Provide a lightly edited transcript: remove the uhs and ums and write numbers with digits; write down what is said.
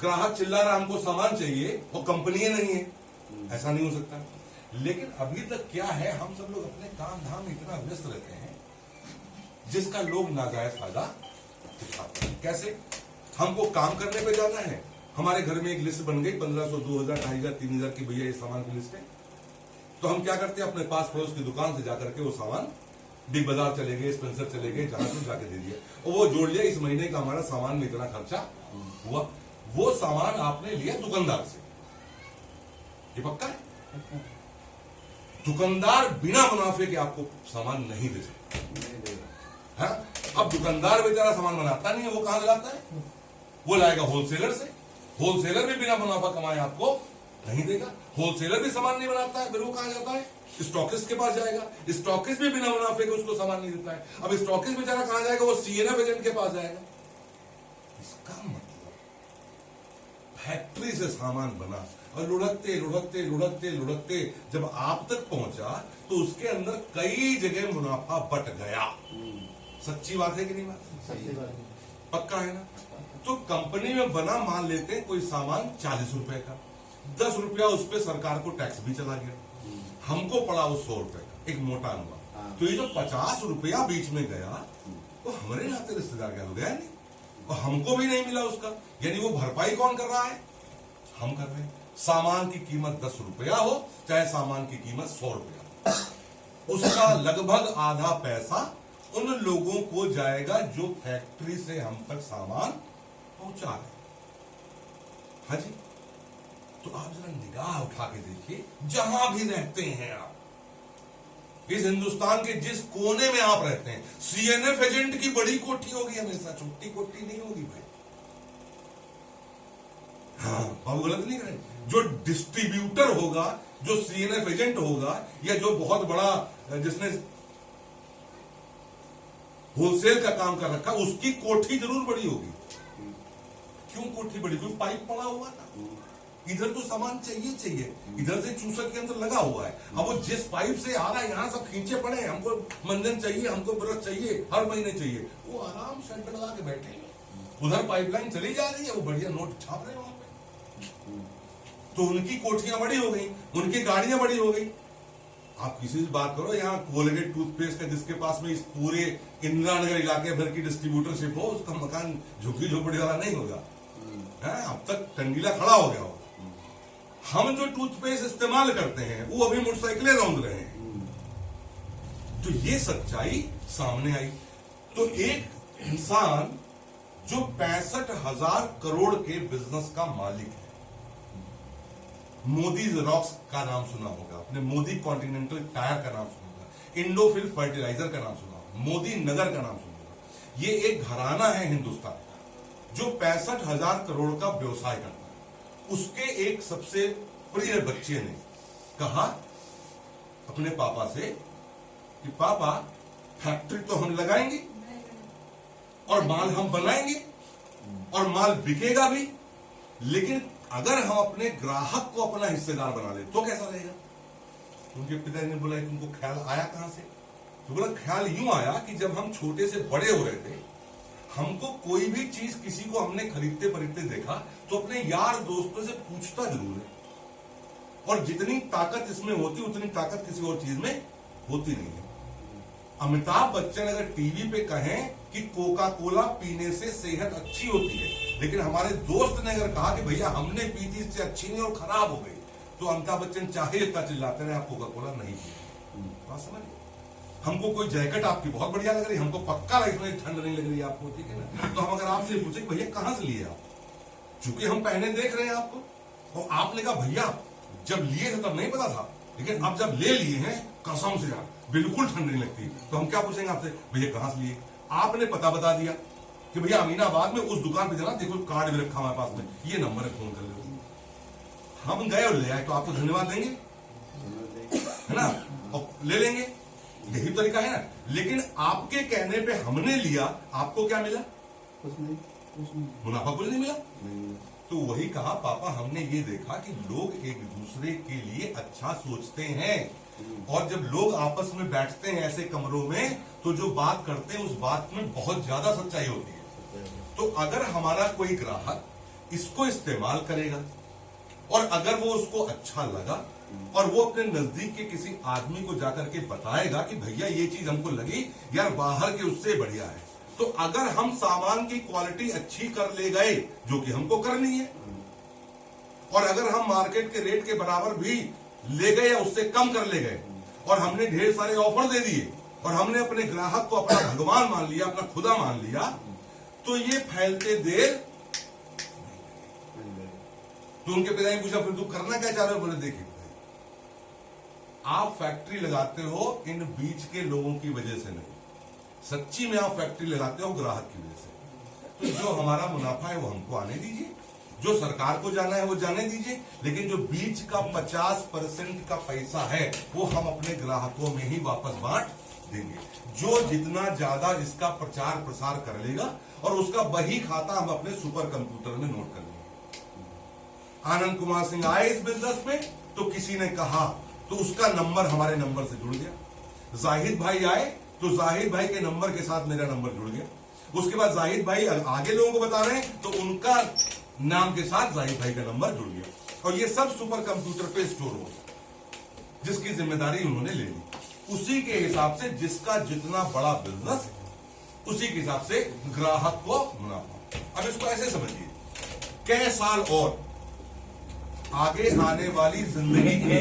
ग्राहक चिल्ला रहा हमको सामान चाहिए, वो कंपनी नहीं है, ऐसा नहीं हो सकता। लेकिन अभी तक क्या है, हम सब लोग अपने काम धाम में इतना व्यस्त रहते हैं जिसका लोग नाजायज फायदा उठाते हैं। कैसे? हमको काम करने पे जाना है, हमारे घर में एक लिस्ट बन गई 1500, 2000, 2500, 3000 की, भैया ये सामान की लिस्ट है। तो हम क्या करते हैं, अपने पास पड़ोस की दुकान से जाकर के वो सामान बिग बाजार चले गए, स्पेंसर चले गए, जहां से जाके दे दिया और वो जोड़ लिया, इस महीने का हमारा सामान में इतना खर्चा हुआ। वो सामान आपने लिया दुकानदार से, ये पक्का है? दुकानदार बिना मुनाफे के आपको सामान नहीं दे सकता है। अब दुकानदार बेचारा सामान बनाता नहीं है, वो कहां से लाता है? वो लाएगा होलसेलर से। होलसेलर भी बिना मुनाफा कमाए आपको नहीं देगा। होलसेलर भी सामान नहीं बनाता है, फिर वो कहां जाता है? स्टॉकिस्ट के पास जाएगा। स्टॉकिस्ट भी बिना मुनाफे के उसको सामान नहीं देता है। अब स्टॉकिस्ट बेचारा कहां जाएगा? वो सीएनएफ एजेंट के पास जाएगा। इसका मतलब फैक्ट्री से सामान बना और लुढ़कते लुढ़कते लुढ़कते लुढ़कते जब आप तक पहुंचा तो उसके अंदर कई जगह मुनाफा बट गया। सच्ची बात है कि नहीं? बात सच्ची बात है, पक्का है ना? तो कंपनी में बना मान लेते हैं कोई सामान 40 रुपए का, 10 रुपया उस पर सरकार को टैक्स भी चला गया, हमको पड़ा वो 100 रुपए का, एक मोटा अनुमान। तो ये जो 50 रुपया बीच में गया वो हमारे नाते रिश्तेदार का हो गया नहीं, और हमको भी नहीं मिला उसका। यानी वो भरपाई कौन कर रहा है? हम कर रहे हैं। सामान की कीमत 10 रुपया हो चाहे सामान की कीमत 100 रुपया हो, उसका लगभग आधा पैसा उन लोगों को जाएगा जो फैक्ट्री से हम तक सामान पहुंचा रहे। हाँ जी, तो आप जरा निगाह उठा के देखिए, जहां भी रहते हैं आप, इस हिंदुस्तान के जिस कोने में आप रहते हैं, सीएनएफ एजेंट की बड़ी कोठी होगी हमेशा, छोटी कोठी नहीं होगी भाई। हाँ, बाबू गलत नहीं करें। जो डिस्ट्रीब्यूटर होगा, जो सीएनएफ एजेंट होगा, या जो बहुत बड़ा जिसने होलसेल का काम कर रखा, उसकी कोठी जरूर बड़ी होगी। क्यों कोठी बड़ी? कोई पाइप पड़ा हुआ था, इधर तो सामान चाहिए चाहिए, इधर से चूसक के अंदर लगा हुआ है। अब वो जिस पाइप से आ रहा है, यहां सब खींचे पड़े हैं, हमको मंजन चाहिए, हमको ब्रश चाहिए, हर महीने चाहिए, वो आराम से लगा के बैठे हैं। उधर पाइपलाइन चली जा रही है, वो बढ़िया नोट छाप रहे हैं वहां पे। तो उनकी कोठियां बड़ी हो गई, उनकी गाड़ियां बड़ी हो गई। आप किसी से बात करो, यहाँ कोलगेट टूथपेस्ट का जिसके पास में इस पूरे इंदिरा नगर इलाके भर की डिस्ट्रीब्यूटरशिप हो, उसका मकान झुग्गी झोपड़ी वाला नहीं होगा। अब तक टंडीला खड़ा हो गया होगा। हम जो टूथपेस्ट इस्तेमाल करते हैं वो अभी मोटरसाइकिलें रौंद रहे हैं। तो ये सच्चाई सामने आई। तो एक इंसान जो 65,000 करोड़ के बिजनेस का मालिक है, मोदी जेरोक्स का नाम सुना होगा आपने, मोदी कॉन्टिनेंटल टायर का नाम सुना होगा, इंडोफिल फर्टिलाइजर का नाम सुना होगा, मोदी नगर का नाम सुना होगा। ये एक घराना है हिंदुस्तान का जो 65,000 करोड़ का व्यवसाय करता है। उसके एक सबसे प्रिय बच्चे ने कहा अपने पापा से कि पापा, फैक्ट्री तो हम लगाएंगे और माल हम बनाएंगे और माल बिकेगा भी, लेकिन अगर हम अपने ग्राहक को अपना हिस्सेदार बना ले तो कैसा रहेगा? उनके पिताजी ने बोला, तुमको ख्याल आया कहां से? तो बोला, ख्याल यूं आया कि जब हम छोटे से बड़े हो रहे थे, हमको कोई भी चीज किसी को हमने खरीदते खरीदते देखा तो अपने यार दोस्तों से पूछता जरूर है, और जितनी ताकत इसमें होती उतनी ताकत किसी और चीज में होती नहीं है। अमिताभ बच्चन अगर टीवी पे कहें कि कोका कोला पीने से सेहत अच्छी होती है, लेकिन हमारे दोस्त ने अगर कहा कि भैया हमने पी थी, इससे अच्छी नहीं और खराब हो गई, तो अमिताभ बच्चन चाहे इतना चिल्लाते रहे, आप कोका कोला नहीं पिए। बात समझिए। हमको कोई जैकेट आपकी बहुत बढ़िया लग रही है, हमको पक्का इसमें ठंड नहीं लग रही है आपको, ठीक है ना? तो हम अगर आपसे पूछे कि भैया कहां से लिए आप, चूंकि हम पहने देख रहे हैं आपको, और आपने कहा भैया जब लिए थे तब नहीं पता था, लेकिन अब जब ले लिए हैं कसम से यार बिल्कुल ठंड नहीं लगती, तो हम क्या पूछेंगे आपसे, भैया कहां से लिए? आपने पता बता दिया कि भैया अमीनाबाद में उस दुकान पे जाना, देखो कार्ड भी रखा हमारे पास में, ये नंबर है, फोन कर लो। हम गए और ले आए, तो आपको धन्यवाद देंगे, है ना, और ले लेंगे, यही तरीका है ना। लेकिन आपके कहने पे हमने लिया, आपको क्या मिला? कुछ नहीं, मुनाफा कुछ नहीं मिला। तो वही कहा, पापा हमने ये देखा कि लोग एक दूसरे के लिए अच्छा सोचते हैं, और जब लोग आपस में बैठते हैं ऐसे कमरों में, तो जो बात करते हैं उस बात में बहुत ज्यादा सच्चाई होती है। तो अगर हमारा कोई ग्राहक इसको इस्तेमाल करेगा, और अगर वो उसको अच्छा लगा और वो अपने नजदीक के किसी आदमी को जाकर के बताएगा कि भैया ये चीज हमको लगी यार, बाहर के उससे बढ़िया है, तो अगर हम सामान की क्वालिटी अच्छी कर ले गए, जो कि हमको करनी है, और अगर हम मार्केट के रेट के बराबर भी ले गए या उससे कम कर ले गए, और हमने ढेर सारे ऑफर दे दिए, और हमने अपने ग्राहक को अपना भगवान मान लिया, अपना खुदा मान लिया, तो ये फैलते देर। तो उनके पिता ने पूछा फिर तू करना क्या चाह रहे हो? बोले देखिए आप फैक्ट्री लगाते हो इन बीच के लोगों की वजह से नहीं, सच्ची में आप फैक्ट्री लगाते हो ग्राहक की वजह से। तो जो हमारा मुनाफा है वो हमको आने दीजिए, जो सरकार को जाना है वो जाने दीजिए, लेकिन जो बीच का 50% का पैसा है वो हम अपने ग्राहकों में ही वापस बांट देंगे। जो जितना ज्यादा इसका प्रचार प्रसार कर लेगा, और उसका बही खाता हम अपने सुपर कंप्यूटर में नोट कर लेंगे। आनंद कुमार सिंह आए इस बिजनेस में, तो किसी ने कहा तो उसका नंबर हमारे नंबर से जुड़ गया। जाहिद भाई आए तो जाहिद भाई के नंबर के साथ मेरा नंबर जुड़ गया। उसके बाद जाहिद भाई आगे लोगों को बता रहे हैं तो उनका नाम के साथ जाहिद भाई का नंबर जुड़ गया, और ये सब सुपर कंप्यूटर पे स्टोर हो गया, जिसकी जिम्मेदारी उन्होंने ले ली। उसी के हिसाब से जिसका जितना बड़ा बिजनेस, उसी के हिसाब से ग्राहक को मुनाफा। अब इसको ऐसे समझिए, कई साल और आगे आने वाली जिंदगी की